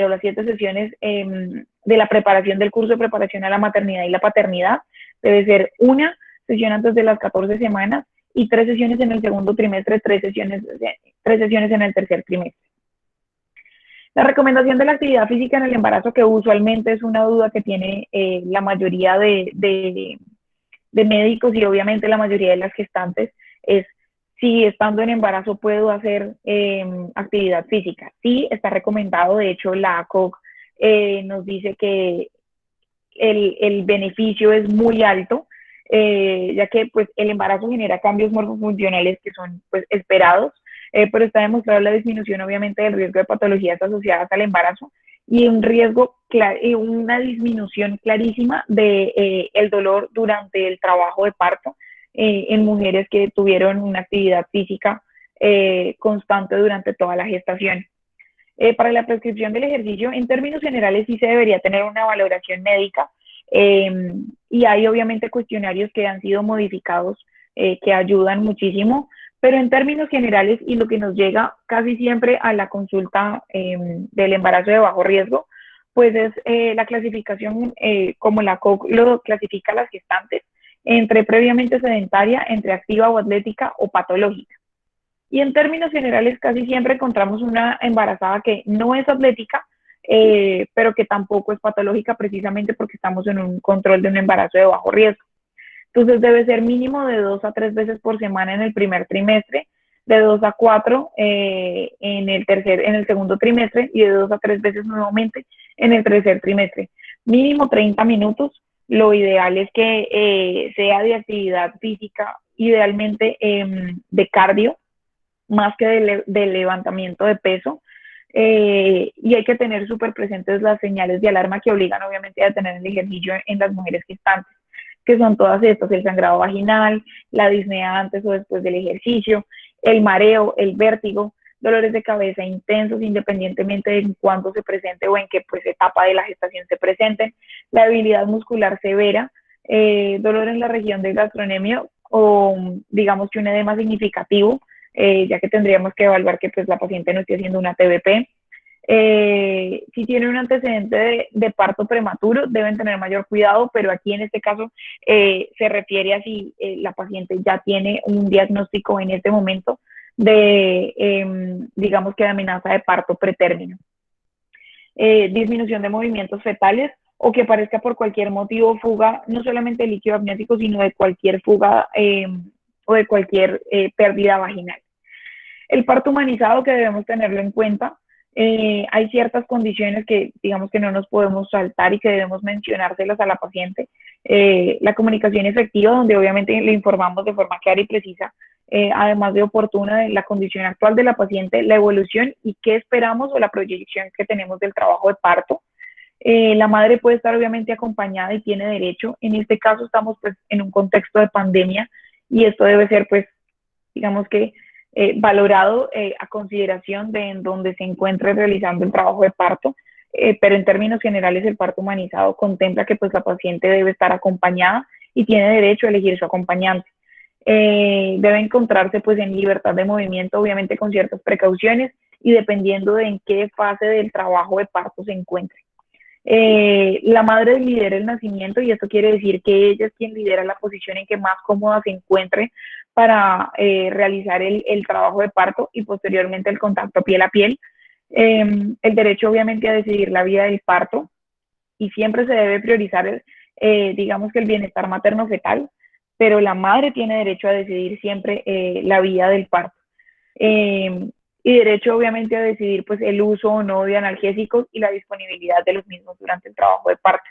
o las 7 sesiones de la preparación del curso de preparación a la maternidad y la paternidad. Debe ser una sesión antes de las 14 semanas y 3 sesiones en el segundo trimestre, 3 sesiones en el tercer trimestre. La recomendación de la actividad física en el embarazo, que usualmente es una duda que tiene la mayoría de médicos y obviamente la mayoría de las gestantes, es si estando en embarazo puedo hacer actividad física. Sí, está recomendado. De hecho, la ACOG nos dice que el beneficio es muy alto, ya que pues, el embarazo genera cambios morfofuncionales que son pues, esperados, pero está demostrada la disminución obviamente del riesgo de patologías asociadas al embarazo y un riesgo, una disminución clarísima de el dolor durante el trabajo de parto en mujeres que tuvieron una actividad física constante durante toda la gestación. Para la prescripción del ejercicio, en términos generales, sí se debería tener una valoración médica y hay obviamente cuestionarios que han sido modificados que ayudan muchísimo, pero en términos generales y lo que nos llega casi siempre a la consulta del embarazo de bajo riesgo, pues es la clasificación como la COG lo clasifica a las gestantes, entre previamente sedentaria, entre activa o atlética o patológica. Y en términos generales casi siempre encontramos una embarazada que no es atlética, pero que tampoco es patológica precisamente porque estamos en un control de un embarazo de bajo riesgo. Entonces debe ser mínimo de 2 a 3 veces por semana en el primer trimestre, de 2 a 4 en el segundo trimestre y de 2 a 3 veces nuevamente en el tercer trimestre. Mínimo 30 minutos. Lo ideal es que sea de actividad física, idealmente de cardio, más que de levantamiento de peso. Y hay que tener súper presentes las señales de alarma que obligan obviamente a tener el ejercicio en las mujeres gestantes, que son todas estas: el sangrado vaginal, la disnea antes o después del ejercicio, el mareo, el vértigo, dolores de cabeza intensos independientemente de cuándo se presente o en qué pues, etapa de la gestación se presenten, la debilidad muscular severa, dolor en la región del gastrocnemio o digamos que un edema significativo, ya que tendríamos que evaluar que pues, la paciente no esté haciendo una TBP. Si tiene un antecedente de parto prematuro, deben tener mayor cuidado, pero aquí en este caso se refiere a si la paciente ya tiene un diagnóstico en este momento de, digamos que de amenaza de parto pretérmino. Disminución de movimientos fetales o que parezca por cualquier motivo fuga, no solamente de líquido amniótico, sino de cualquier fuga o de cualquier pérdida vaginal. El parto humanizado, que debemos tenerlo en cuenta. Hay ciertas condiciones que digamos que no nos podemos saltar y que debemos mencionárselas a la paciente. La comunicación efectiva, donde obviamente le informamos de forma clara y precisa, además de oportuna, de la condición actual de la paciente, la evolución y qué esperamos o la proyección que tenemos del trabajo de parto. La madre puede estar obviamente acompañada y tiene derecho. En este caso estamos pues en un contexto de pandemia y esto debe ser pues digamos que valorado a consideración de en donde se encuentre realizando el trabajo de parto, pero en términos generales el parto humanizado contempla que pues la paciente debe estar acompañada y tiene derecho a elegir su acompañante. Debe encontrarse pues en libertad de movimiento, obviamente con ciertas precauciones y dependiendo de en qué fase del trabajo de parto se encuentre. La madre lidera el nacimiento y esto quiere decir que ella es quien lidera la posición en que más cómoda se encuentre para realizar el trabajo de parto y posteriormente el contacto piel a piel. El derecho obviamente a decidir la vida del parto y siempre se debe priorizar, digamos que el bienestar materno-fetal, pero la madre tiene derecho a decidir siempre la vida del parto. Eh, y derecho obviamente a decidir pues el uso o no de analgésicos y la disponibilidad de los mismos durante el trabajo de parto.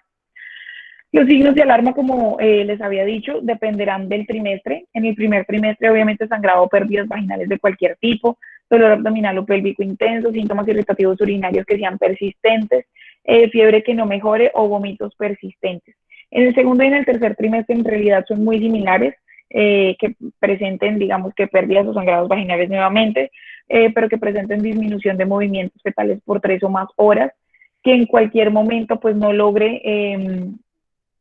Los signos de alarma, como les había dicho, dependerán del trimestre. En el primer trimestre, obviamente, sangrado o pérdidas vaginales de cualquier tipo, dolor abdominal o pélvico intenso, síntomas irritativos urinarios que sean persistentes, fiebre que no mejore o vómitos persistentes. En el segundo y en el tercer trimestre, en realidad, son muy similares, que presenten, digamos, que pérdidas o sangrados vaginales nuevamente, pero que presenten disminución de movimientos fetales por 3 o más horas, que en cualquier momento, pues, no logre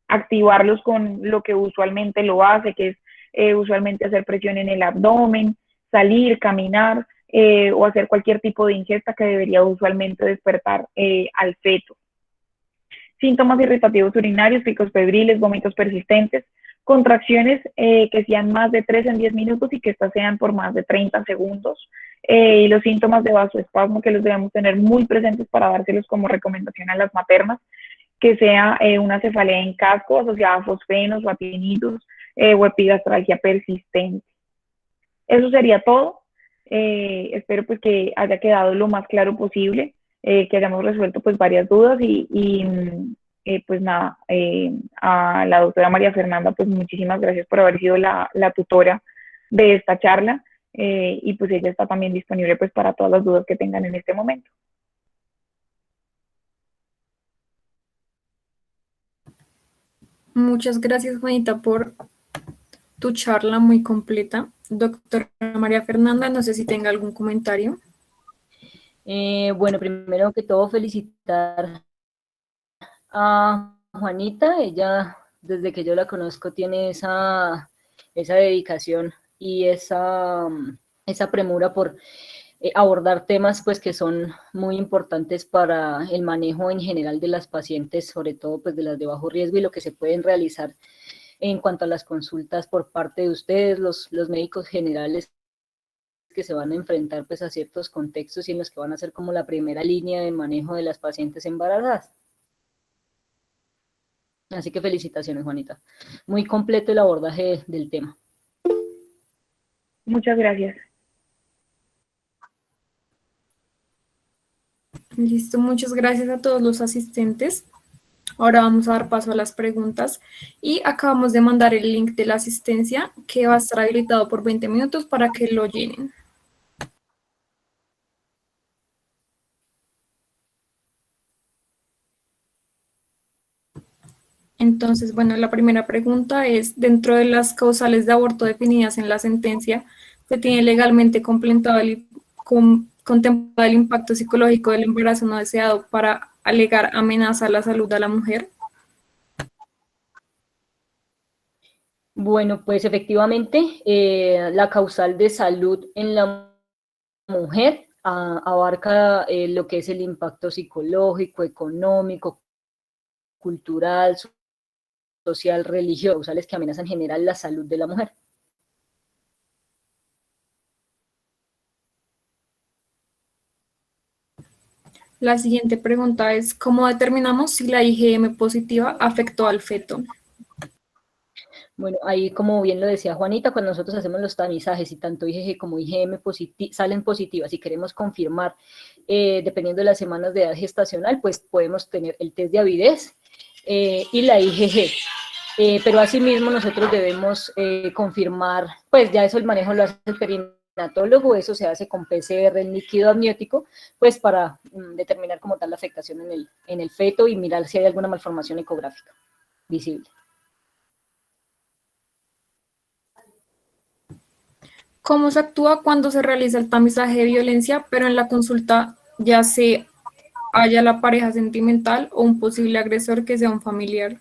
activarlos con lo que usualmente lo hace, que es usualmente hacer presión en el abdomen, salir, caminar o hacer cualquier tipo de ingesta que debería usualmente despertar al feto. Síntomas irritativos urinarios, picos febriles, vómitos persistentes, contracciones que sean más de 3 en 10 minutos y que estas sean por más de 30 segundos. Y los síntomas de vasoespasmo que los debemos tener muy presentes para dárselos como recomendación a las maternas, que sea una cefalea en casco asociada a fosfenos o a tinnitus o epigastralgia persistente. Eso sería todo. Espero pues que haya quedado lo más claro posible, que hayamos resuelto pues varias dudas y pues nada, a la doctora María Fernanda pues muchísimas gracias por haber sido la tutora de esta charla y pues ella está también disponible pues para todas las dudas que tengan en este momento. Muchas gracias, Juanita, por tu charla muy completa. Doctora María Fernanda, no sé si tenga algún comentario. Bueno, primero que todo felicitar a Juanita. Ella, desde que yo la conozco, tiene esa dedicación y esa premura por abordar temas pues que son muy importantes para el manejo en general de las pacientes, sobre todo pues de las de bajo riesgo y lo que se pueden realizar en cuanto a las consultas por parte de ustedes, los médicos generales que se van a enfrentar pues a ciertos contextos y en los que van a ser como la primera línea de manejo de las pacientes embarazadas. Así que felicitaciones, Juanita. Muy completo el abordaje del tema. Muchas gracias. Listo, muchas gracias a todos los asistentes. Ahora vamos a dar paso a las preguntas y acabamos de mandar el link de la asistencia que va a estar habilitado por 20 minutos para que lo llenen. Entonces, bueno, la primera pregunta es, dentro de las causales de aborto definidas en la sentencia, ¿se tiene legalmente contemplado el impacto psicológico del embarazo no deseado para alegar amenaza a la salud de la mujer? Bueno, pues efectivamente, la causal de salud en la mujer abarca lo que es el impacto psicológico, económico, cultural, social, religioso, causales que amenazan en general la salud de la mujer. La siguiente pregunta es, ¿cómo determinamos si la IgM positiva afectó al feto? Bueno, ahí como bien lo decía Juanita, cuando nosotros hacemos los tamizajes y tanto IgG como IgM salen positivas y queremos confirmar, dependiendo de las semanas de edad gestacional, pues podemos tener el test de avidez y la IgG. Pero asimismo nosotros debemos confirmar, pues ya eso el manejo lo hace el perinatólogo, eso se hace con PCR, el líquido amniótico, pues para determinar como tal la afectación en el feto y mirar si hay alguna malformación ecográfica visible. ¿Cómo se actúa cuando se realiza el tamizaje de violencia, pero en la consulta ya se haya la pareja sentimental o un posible agresor que sea un familiar?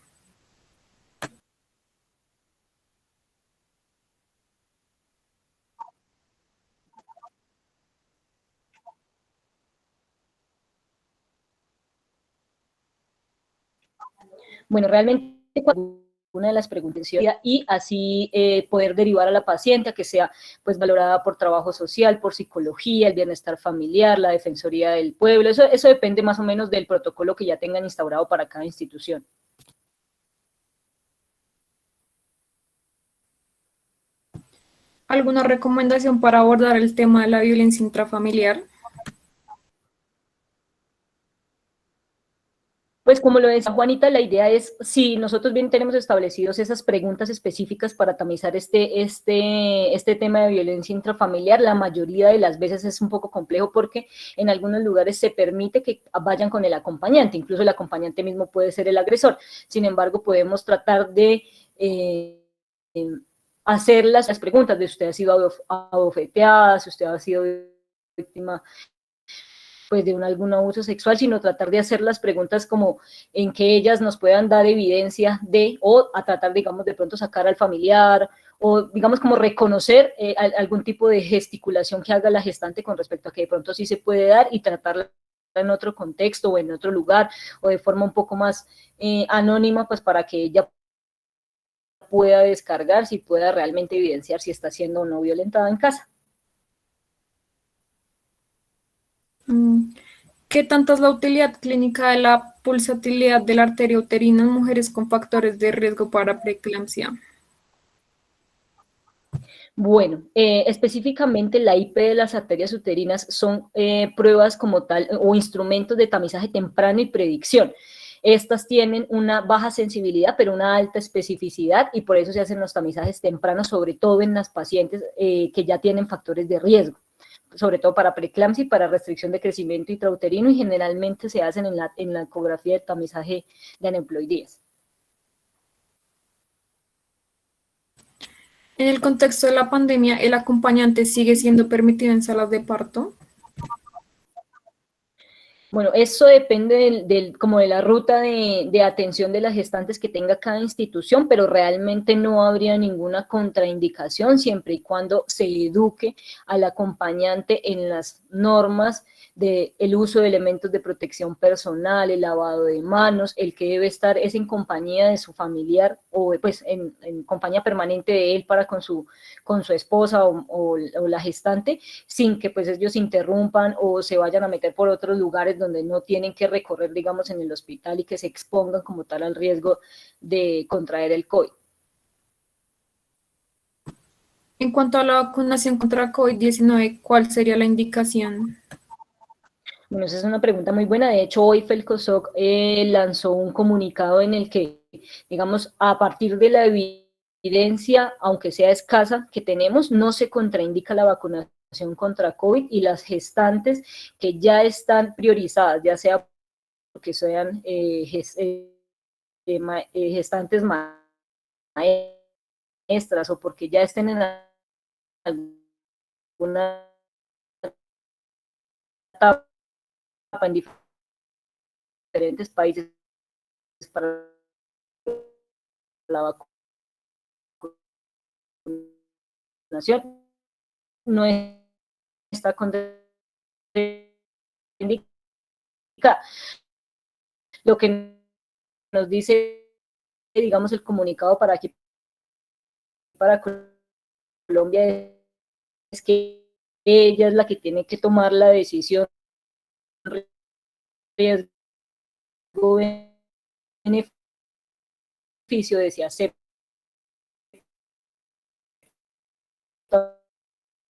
Bueno, realmente una de las preguntas y así poder derivar a la paciente a que sea pues valorada por trabajo social, por psicología, el bienestar familiar, la defensoría del pueblo. Eso depende más o menos del protocolo que ya tengan instaurado para cada institución. ¿Alguna recomendación para abordar el tema de la violencia intrafamiliar? Pues como lo decía Juanita, la idea es, si nosotros bien tenemos establecidos esas preguntas específicas para tamizar este tema de violencia intrafamiliar, la mayoría de las veces es un poco complejo porque en algunos lugares se permite que vayan con el acompañante, incluso el acompañante mismo puede ser el agresor. Sin embargo, podemos tratar de hacer las preguntas de si usted ha sido abofeteada, si usted ha sido víctima pues de algún abuso sexual, sino tratar de hacer las preguntas como en que ellas nos puedan dar evidencia de, o a tratar, digamos, de pronto sacar al familiar, o digamos como reconocer algún tipo de gesticulación que haga la gestante con respecto a que de pronto sí se puede dar y tratarla en otro contexto o en otro lugar, o de forma un poco más anónima, pues para que ella pueda descargar, si pueda realmente evidenciar si está siendo o no violentada en casa. ¿Qué tanto es la utilidad clínica de la pulsatilidad de la arteria uterina en mujeres con factores de riesgo para preeclampsia? Bueno, específicamente la IP de las arterias uterinas son pruebas como tal o instrumentos de tamizaje temprano y predicción. Estas tienen una baja sensibilidad, pero una alta especificidad y por eso se hacen los tamizajes tempranos, sobre todo en las pacientes que ya tienen factores de riesgo, sobre todo para preeclampsia y para restricción de crecimiento intrauterino y generalmente se hacen en la ecografía de tamizaje de aneuploidías. En el contexto de la pandemia, ¿el acompañante sigue siendo permitido en salas de parto? Bueno, eso depende como de la ruta de atención de las gestantes que tenga cada institución, pero realmente no habría ninguna contraindicación siempre y cuando se eduque al acompañante en las normas del uso de elementos de protección personal, el lavado de manos, el que debe estar es en compañía de su familiar o pues en compañía permanente de él para con su esposa o la gestante, sin que pues ellos interrumpan o se vayan a meter por otros lugares donde no tienen que recorrer, digamos, en el hospital y que se expongan como tal al riesgo de contraer el COVID. En cuanto a la vacunación contra COVID-19, ¿cuál sería la indicación? Bueno, esa es una pregunta muy buena. De hecho, hoy Felcosoc lanzó un comunicado en el que, digamos, a partir de la evidencia, aunque sea escasa, que tenemos, no se contraindica la vacunación contra COVID y las gestantes que ya están priorizadas, ya sea porque sean gestantes maestras o porque ya estén en alguna etapa en diferentes países para la vacunación, no está contraindicada. Lo que nos dice, digamos, el comunicado para aquí, para Colombia, es que ella es la que tiene que tomar la decisión riesgo-beneficio de si acepta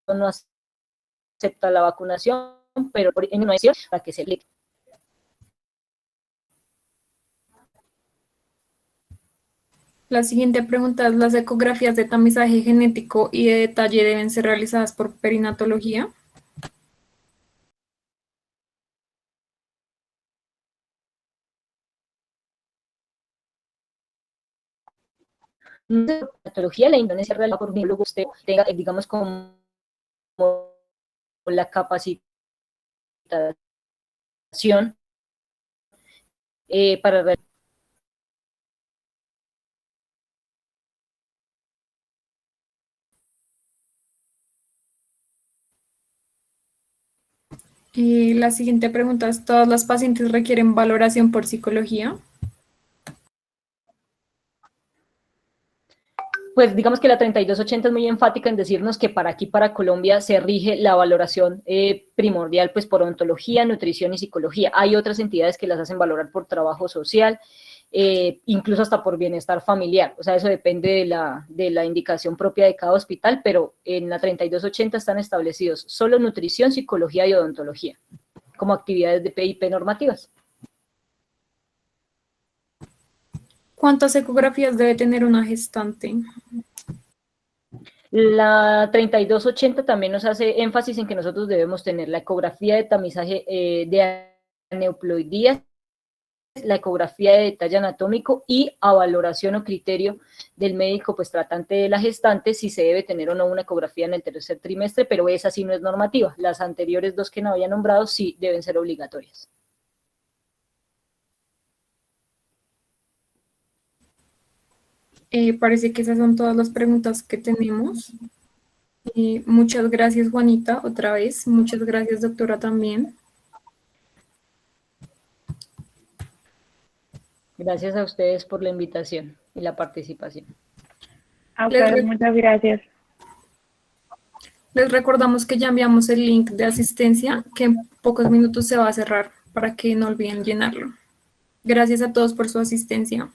o no acepta la vacunación, pero en una decisión para que se le. La siguiente pregunta es, ¿las ecografías de tamizaje genético y de detalle deben ser realizadas por perinatología? La patología, la Indonesia real por biólogo, usted tenga, digamos, como la capacitación para realizar. La siguiente pregunta es, ¿todas las pacientes requieren valoración por psicología? pues digamos que la 3280 es muy enfática en decirnos que para aquí, para Colombia, se rige la valoración primordial pues por odontología, nutrición y psicología. Hay otras entidades que las hacen valorar por trabajo social, incluso hasta por bienestar familiar. O sea, eso depende de la indicación propia de cada hospital, pero en la 3280 están establecidos solo nutrición, psicología y odontología como actividades de PIP normativas. ¿Cuántas ecografías debe tener una gestante? La 3280 también nos hace énfasis en que nosotros debemos tener la ecografía de tamizaje de aneuploidías, la ecografía de detalle anatómico y a valoración o criterio del médico pues tratante de la gestante si se debe tener o no una ecografía en el tercer trimestre, pero esa sí no es normativa. Las anteriores dos que no había nombrado sí deben ser obligatorias. Parece que esas son todas las preguntas que tenemos. Muchas gracias, Juanita, otra vez. Muchas gracias, doctora, también. Gracias a ustedes por la invitación y la participación. A ustedes muchas gracias. Les recordamos que ya enviamos el link de asistencia, que en pocos minutos se va a cerrar para que no olviden llenarlo. Gracias a todos por su asistencia.